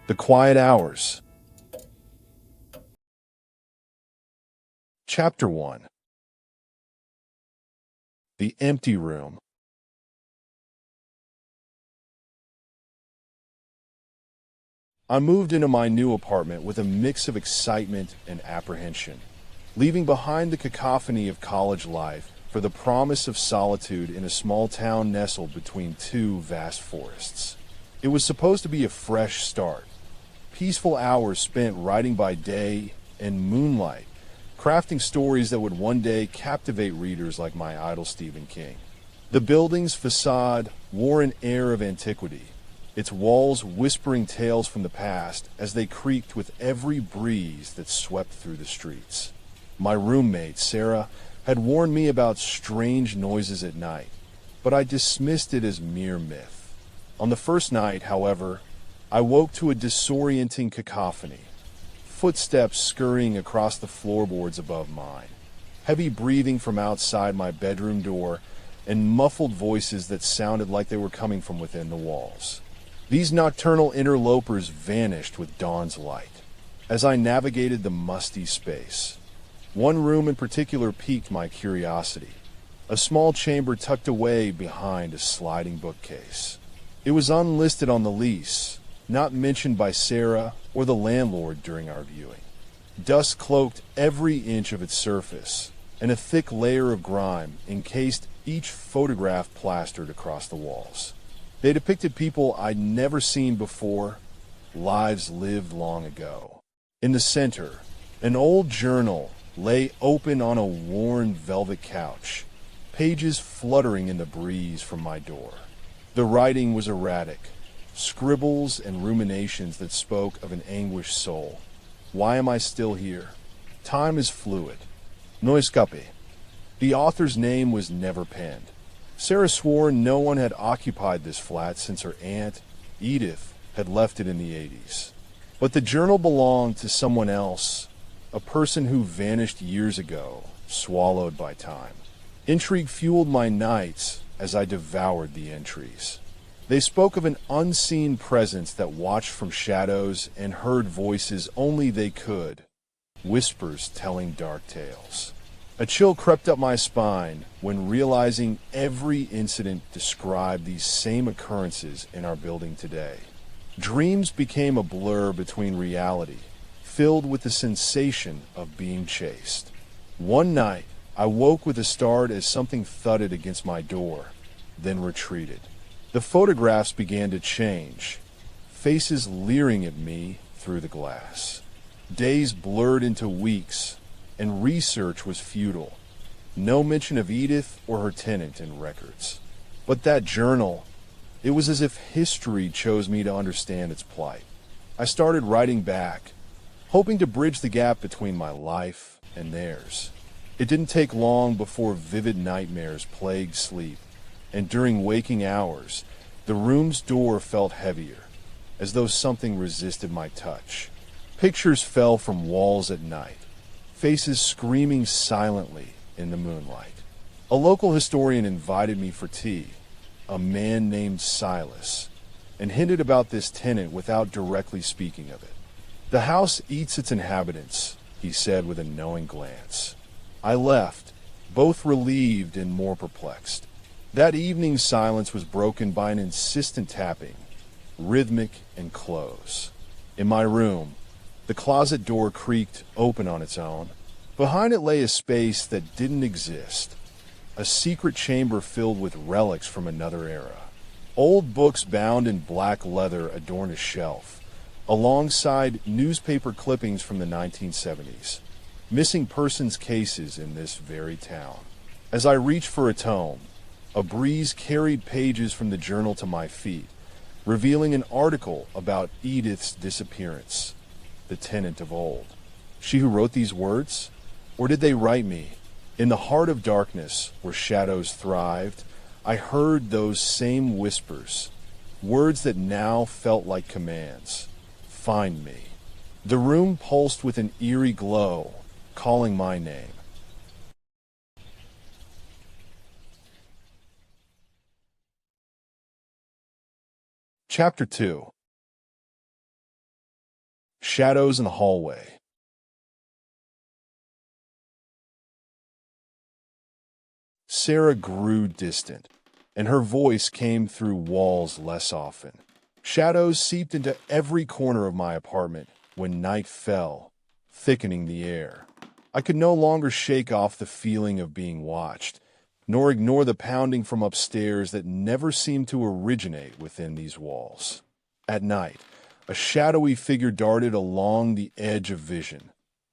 The Quiet Hours. Chapter 1. The Empty Room. I moved into my new apartment with a mix of excitement and apprehension, leaving behind the cacophony of college life for the promise of solitude in a small town nestled between two vast forests. It was supposed to be a fresh start, peaceful hours spent writing by day and moonlight, crafting stories that would one day captivate readers like my idol Stephen King. The building's facade wore an air of antiquity, its walls whispering tales from the past as they creaked with every breeze that swept through the streets. My roommate, Sarah, had warned me about strange noises at night, but I dismissed it as mere myth. On the first night, however, I woke to a disorienting cacophony, footsteps scurrying across the floorboards above mine, heavy breathing from outside my bedroom door, and muffled voices that sounded like they were coming from within the walls. These nocturnal interlopers vanished with dawn's light. As I navigated the musty space, one room in particular piqued my curiosity, a small chamber tucked away behind a sliding bookcase. It was unlisted on the lease, not mentioned by Sarah or the landlord during our viewing. Dust cloaked every inch of its surface, and a thick layer of grime encased each photograph plastered across the walls. They depicted people I'd never seen before, lives lived long ago. In the center, an old journal lay open on a worn velvet couch, pages fluttering in the breeze from my door. The writing was erratic, scribbles and ruminations that spoke of an anguished soul. Why am I still here? Time is fluid. No escape. The author's name was never penned. Sarah swore no one had occupied this flat since her aunt, Edith, had left it in the 80s. But the journal belonged to someone else, a person who vanished years ago, swallowed by time. Intrigue fueled my nights as I devoured the entries. They spoke of an unseen presence that watched from shadows and heard voices only they could, whispers telling dark tales. A chill crept up my spine when realizing every incident described these same occurrences in our building today. Dreams became a blur between reality, filled with the sensation of being chased. One night, I woke with a start as something thudded against my door, then retreated. The photographs began to change, faces leering at me through the glass. Days blurred into weeks, and research was futile. No mention of Edith or her tenant in records. But that journal, it was as if history chose me to understand its plight. I started writing back, hoping to bridge the gap between my life and theirs. It didn't take long before vivid nightmares plagued sleep, and during waking hours, the room's door felt heavier, as though something resisted my touch. Pictures fell from walls at night, faces screaming silently in the moonlight. A local historian invited me for tea, a man named Silas, and hinted about this tenant without directly speaking of it. "The house eats its inhabitants," he said with a knowing glance. I left, both relieved and more perplexed. That evening's silence was broken by an insistent tapping, rhythmic and close. In my room, the closet door creaked open on its own. Behind it lay a space that didn't exist, a secret chamber filled with relics from another era. Old books bound in black leather adorned a shelf, alongside newspaper clippings from the 1970s, missing persons cases in this very town. As I reached for a tome, a breeze carried pages from the journal to my feet, revealing an article about Edith's disappearance, the tenant of old. She who wrote these words? Or did they write me? In the heart of darkness, where shadows thrived, I heard those same whispers, words that now felt like commands. Find me. The room pulsed with an eerie glow, calling my name. Chapter 2. Shadows in the hallway. Sarah grew distant, and her voice came through walls less often. Shadows seeped into every corner of my apartment when night fell, thickening the air. I could no longer shake off the feeling of being watched, nor ignore the pounding from upstairs that never seemed to originate within these walls. At night, a shadowy figure darted along the edge of vision,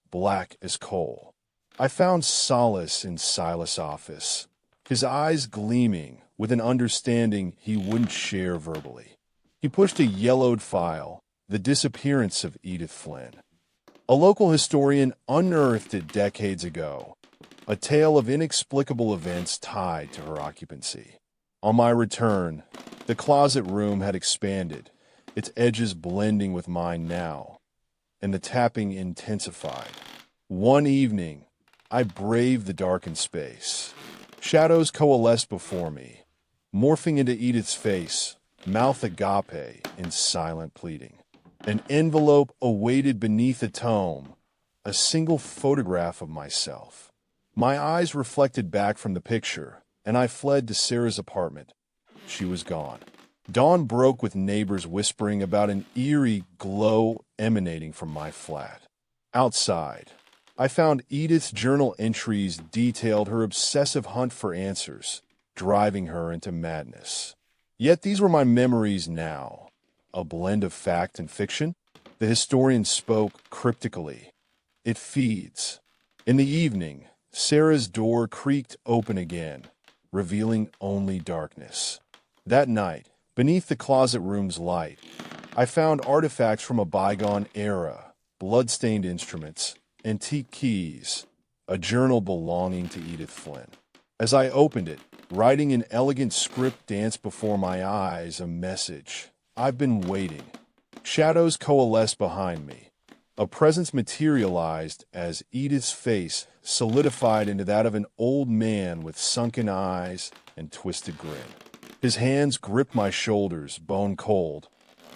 black as coal. I found solace in Silas' office, his eyes gleaming with an understanding he wouldn't share verbally. He pushed a yellowed file, The Disappearance of Edith Flynn. A local historian unearthed it decades ago, a tale of inexplicable events tied to her occupancy. On my return, the closet room had expanded, its edges blending with mine now, and the tapping intensified. One evening, I braved the darkened space. Shadows coalesced before me, morphing into Edith's face, mouth agape in silent pleading. An envelope awaited beneath a tome, a single photograph of myself. My eyes reflected back from the picture, and I fled to Sarah's apartment. She was gone. Dawn broke with neighbors whispering about an eerie glow emanating from my flat. Outside, I found Edith's journal entries detailed her obsessive hunt for answers, driving her into madness. Yet these were my memories now, a blend of fact and fiction. The historian spoke cryptically. It feeds. In the evening, Sarah's door creaked open again, revealing only darkness. That night, beneath the closet room's light, I found artifacts from a bygone era, blood-stained instruments, antique keys, a journal belonging to Edith Flynn. As I opened it, writing in elegant script danced before my eyes a message. I've been waiting. Shadows coalesced behind me. A presence materialized as Edith's face solidified into that of an old man with sunken eyes and twisted grin. His hands gripped my shoulders, bone cold,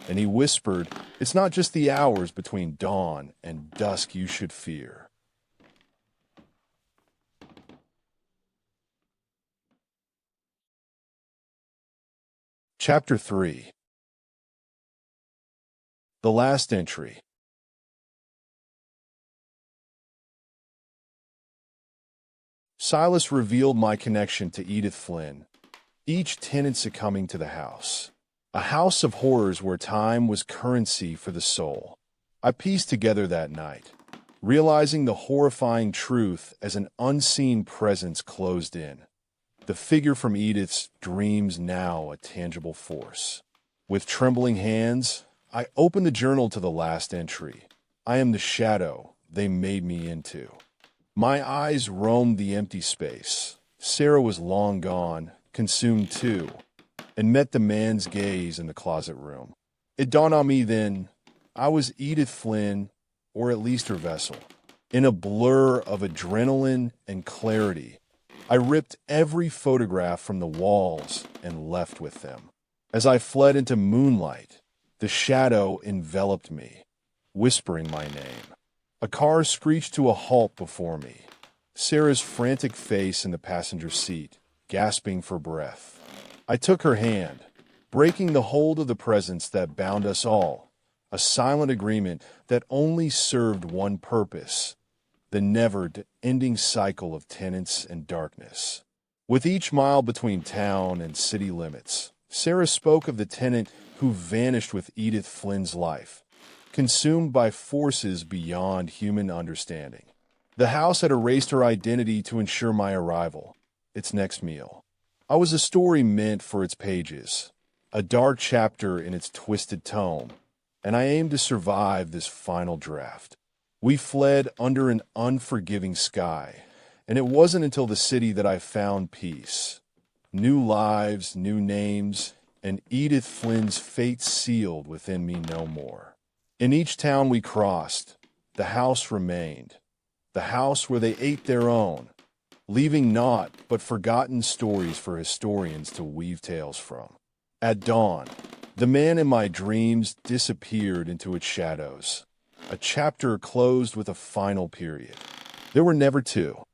and he whispered, "It's not just the hours between dawn and dusk you should fear." Chapter 3. The last entry. Silas revealed my connection to Edith Flynn, each tenant succumbing to the house. A house of horrors where time was currency for the soul. I pieced together that night, realizing the horrifying truth as an unseen presence closed in. The figure from Edith's dreams now a tangible force. With trembling hands, I opened the journal to the last entry. I am the shadow they made me into. My eyes roamed the empty space. Sarah was long gone, consumed too, and met the man's gaze in the closet room. It dawned on me then, I was Edith Flynn, or at least her vessel. In a blur of adrenaline and clarity, I ripped every photograph from the walls and left with them. As I fled into moonlight, the shadow enveloped me, whispering my name. A car screeched to a halt before me. Sarah's frantic face in the passenger seat, gasping for breath. I took her hand, breaking the hold of the presence that bound us all, a silent agreement that only served one purpose, the never-ending cycle of tenants and darkness. With each mile between town and city limits, Sarah spoke of the tenant who vanished with Edith Flynn's life, consumed by forces beyond human understanding. The house had erased her identity to ensure my arrival, its next meal. I was a story meant for its pages, a dark chapter in its twisted tome, and I aimed to survive this final draft. We fled under an unforgiving sky, and it wasn't until the city that I found peace. New lives, new names, and Edith Flynn's fate sealed within me no more. In each town we crossed, the house remained, the house where they ate their own, leaving naught but forgotten stories for historians to weave tales from. At dawn, the man in my dreams disappeared into its shadows, a chapter closed with a final period. There were never two.